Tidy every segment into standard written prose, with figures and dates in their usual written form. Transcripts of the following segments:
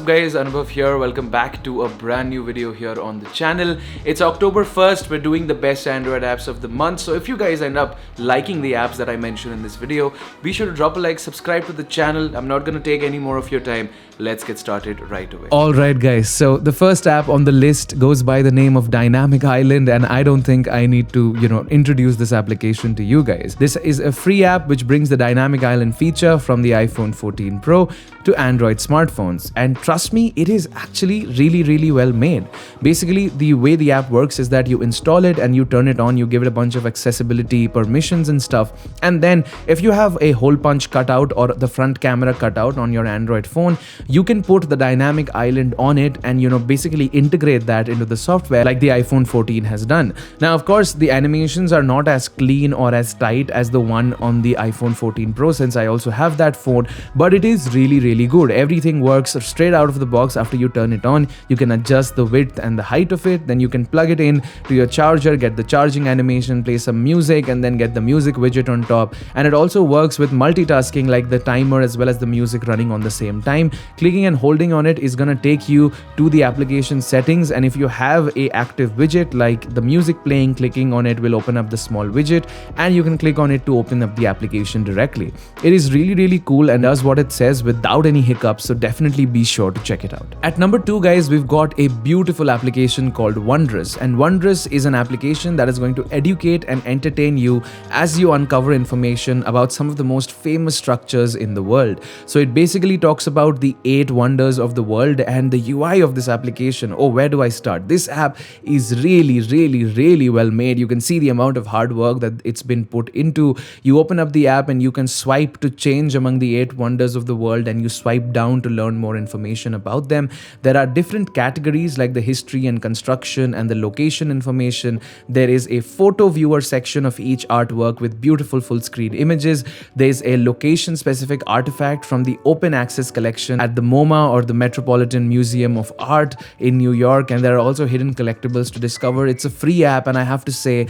guys, Anubhav here. Welcome back to a brand new video here on the channel. It's October 1st. We're doing the best Android apps of the month. So if you guys end up liking the apps that I mentioned in this video, be sure to drop a like, subscribe to the channel. I'm not going to take any more of your time. Let's get started right away. Alright guys, so the first app on the list goes by the name of Dynamic Island, and I don't think I need to, introduce this application to you guys. This is a free app which brings the Dynamic Island feature from the iPhone 14 Pro to Android smartphones. And trust me, it is actually really well made. Basically, the way the app works is that you install it and you turn it on, you give it a bunch of accessibility permissions and stuff. And then if you have a hole punch cutout or the front camera cutout on your Android phone, you can put the Dynamic Island on it and basically integrate that into the software like the iPhone 14 has done. Now of course the animations are not as clean or as tight as the one on the iPhone 14 Pro, since I also have that phone, but it is really good. Everything works straight out of the box. After you turn it on, you can adjust the width and the height of it, then you can plug it in to your charger, get the charging animation, play some music, and then get the music widget on top. And it also works with multitasking, like the timer as well as the music running on the same time. Clicking and holding on it is gonna take you to the application settings, and if you have a active widget like the music playing, clicking on it will open up the small widget and you can click on it to open up the application directly. It is really cool and does what it says without any hiccups, so definitely be sure to check it out. At number 2 guys, we've got a beautiful application called Wondrous, and Wondrous is an application that is going to educate and entertain you as you uncover information about some of the most famous structures in the world. So it basically talks about the 8 wonders of the world, and the UI of this application, oh, where do I start? This app is really well made. You can see the amount of hard work that it's been put into. You open up the app and you can swipe to change among the 8 wonders of the world, and you swipe down to learn more information about them. There are different categories like the history and construction and the location information. There is a photo viewer section of each artwork with beautiful full screen images. There's a location specific artifact from the open access collection at the MoMA or the Metropolitan Museum of Art in New York, and there are also hidden collectibles to discover. It's a free app, and I have to say,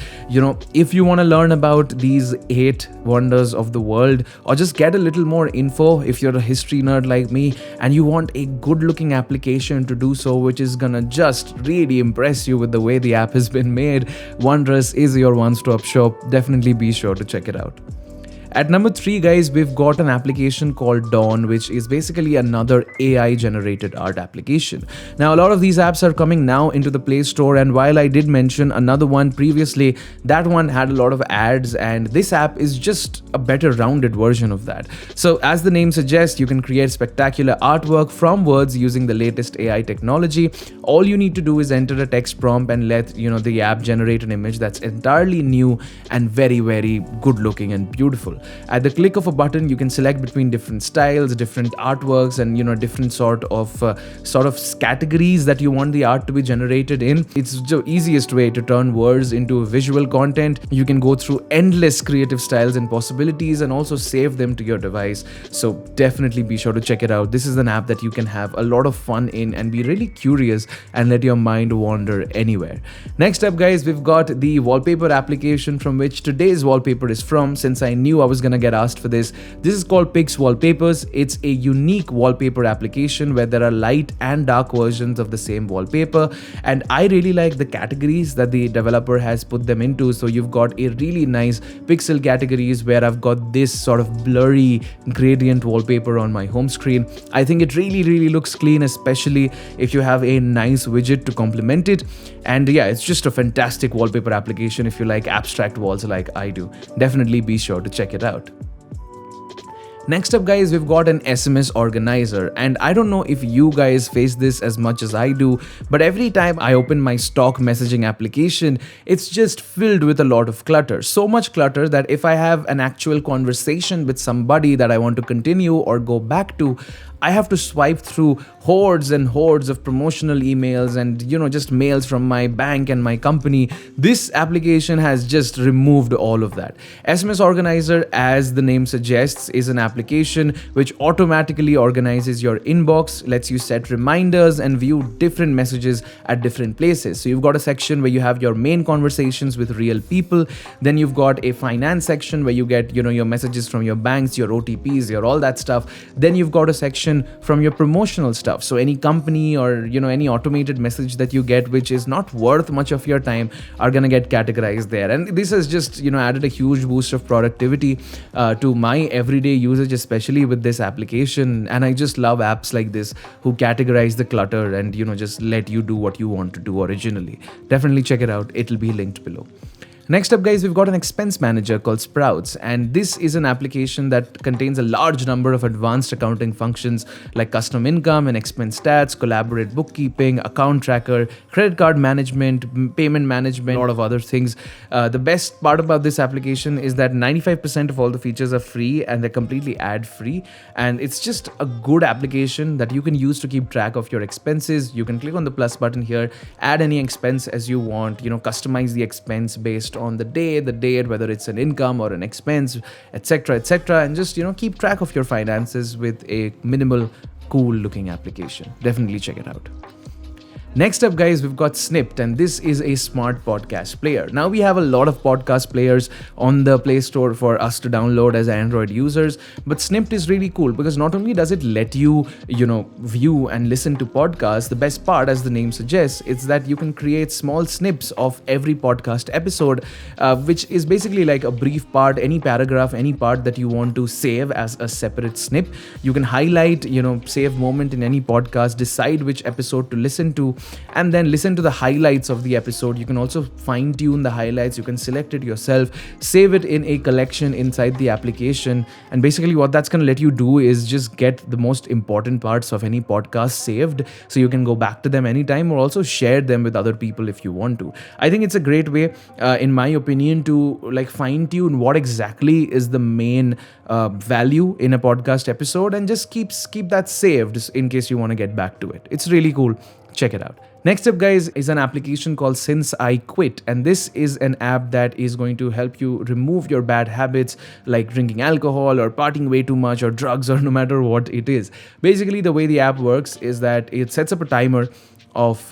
if you want to learn about these 8 wonders of the world, or just get a little more info if you're a history nerd like me and you want a good looking application to do so, which is gonna just really impress you with the way the app has been made, Wondrous is your one-stop shop. Definitely be sure to check it out. At number 3 guys, we've got an application called Dawn, which is basically another AI generated art application. Now a lot of these apps are coming now into the Play Store, and while I did mention another one previously, that one had a lot of ads, and this app is just a better rounded version of that. So as the name suggests, you can create spectacular artwork from words using the latest AI technology. All you need to do is enter a text prompt and let the app generate an image that's entirely new and very good looking and beautiful. At the click of a button, you can select between different styles, different artworks, and different sort of categories that you want the art to be generated in. It's the easiest way to turn words into visual content. You can go through endless creative styles and possibilities and also save them to your device. So definitely be sure to check it out. This is an app that you can have a lot of fun in and be really curious and let your mind wander anywhere. Next up guys, we've got the wallpaper application from which today's wallpaper is from, since I knew I was gonna get asked for this. This is called Pix Wallpapers. It's a unique wallpaper application where there are light and dark versions of the same wallpaper, and I really like the categories that the developer has put them into. So you've got a really nice pixel categories where I've got this sort of blurry gradient wallpaper on my home screen. I think it really looks clean, especially if you have a nice widget to complement it. And yeah, it's just a fantastic wallpaper application if you like abstract walls like I do. Definitely be sure to check it out. Next up guys, we've got an SMS organizer, and I don't know if you guys face this as much as I do, but every time I open my stock messaging application, it's just filled with a lot of clutter. So much clutter that if I have an actual conversation with somebody that I want to continue or go back to, I have to swipe through hordes and hordes of promotional emails and just mails from my bank and my company. This application has just removed all of that. SMS Organizer, as the name suggests, is an application which automatically organizes your inbox, lets you set reminders and view different messages at different places. So you've got a section where you have your main conversations with real people, then you've got a finance section where you get your messages from your banks, your OTPs, your all that stuff. Then you've got a section information from your promotional stuff. So any company or any automated message that you get which is not worth much of your time are gonna get categorized there. And this has just added a huge boost of productivity to my everyday usage, especially with this application. And I just love apps like this who categorize the clutter and just let you do what you want to do originally. Definitely check it out. It'll be linked below. Next up, guys, we've got an expense manager called Sprouts, and this is an application that contains a large number of advanced accounting functions like custom income and expense stats, collaborate bookkeeping, account tracker, credit card management, payment management, a lot of other things. The best part about this application is that 95% of all the features are free and they're completely ad-free, and it's just a good application that you can use to keep track of your expenses. You can click on the plus button here, add any expense as you want, customize the expense based on the date, whether it's an income or an expense, etc., and just keep track of your finances with a minimal, cool looking application. Definitely check it out. Next up, guys, we've got Snipped, and this is a smart podcast player. Now, we have a lot of podcast players on the Play Store for us to download as Android users, but Snipped is really cool because not only does it let you, view and listen to podcasts, the best part, as the name suggests, is that you can create small snips of every podcast episode, which is basically like a brief part, any paragraph, any part that you want to save as a separate snip. You can highlight, save moment in any podcast, decide which episode to listen to, and then listen to the highlights of the episode. You can also fine tune the highlights. You can select it yourself, save it in a collection inside the application. And basically what that's going to let you do is just get the most important parts of any podcast saved, so you can go back to them anytime, or also share them with other people if you want to. I think it's a great way, in my opinion, to fine tune what exactly is the main value in a podcast episode, and just keep that saved in case you want to get back to it. It's really cool. Check it out. Next up, guys, is an application called Since I Quit, and this is an app that is going to help you remove your bad habits like drinking alcohol or partying way too much or drugs, or no matter what it is. Basically, the way the app works is that it sets up a timer of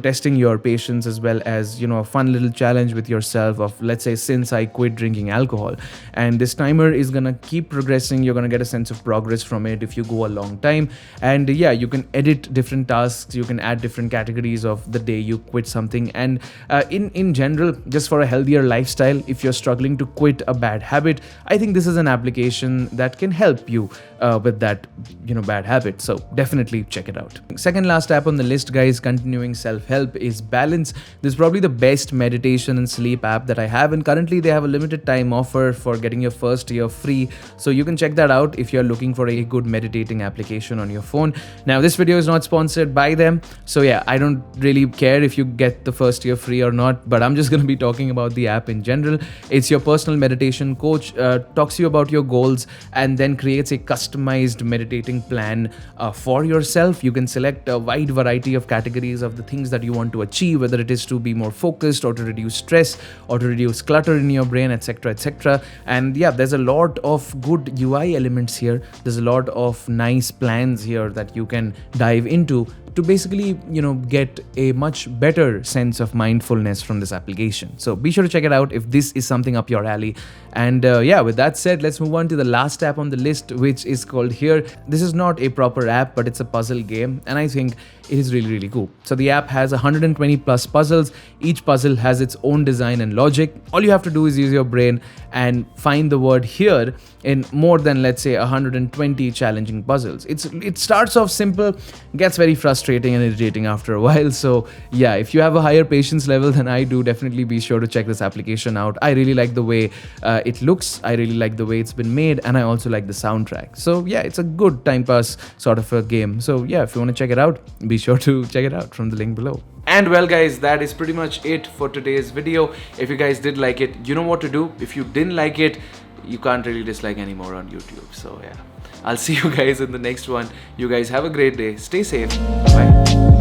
testing your patience, as well as a fun little challenge with yourself of, let's say, since I quit drinking alcohol. And this timer is gonna keep progressing. You're gonna get a sense of progress from it if you go a long time. And yeah, you can edit different tasks, you can add different categories of the day you quit something. And in general, just for a healthier lifestyle, if you're struggling to quit a bad habit, I think this is an application that can help you with that bad habit. So definitely check it out. Second last app on the list, guys, continuing self-help, is Balance. This is probably the best meditation and sleep app that I have, and currently they have a limited time offer for getting your first year free, so you can check that out if you're looking for a good meditating application on your phone. Now, this video is not sponsored by them, so yeah, I don't really care if you get the first year free or not, but I'm just going to be talking about the app in general. It's your personal meditation coach, talks to you about your goals, and then creates a customized meditating plan for yourself. You can select a wide variety of categories of the things that you want to achieve, whether it is to be more focused or to reduce stress or to reduce clutter in your brain, etc. And yeah, there's a lot of good UI elements here. There's a lot of nice plans here that you can dive into to basically, get a much better sense of mindfulness from this application. So be sure to check it out if this is something up your alley. And yeah, with that said, let's move on to the last app on the list, which is called Here. This is not a proper app, but it's a puzzle game, and I think it is really, really cool. So the app has 120 plus puzzles. Each puzzle has its own design and logic. All you have to do is use your brain and find the word here in more than, let's say, 120 challenging puzzles. It starts off simple, gets very frustrating and irritating after a while. So yeah, if you have a higher patience level than I do, definitely be sure to check this application out. I really like the way it looks. I really like the way it's been made, and I also like the soundtrack. So yeah, it's a good time pass sort of a game. So yeah, if you want to check it out, be sure to check it out from the link below. And well, guys, that is pretty much it for today's video. If you guys did like it, you know what to do. If you didn't like it, you can't really dislike anymore on YouTube. So yeah, I'll see you guys in the next one. You guys have a great day. Stay safe. Bye.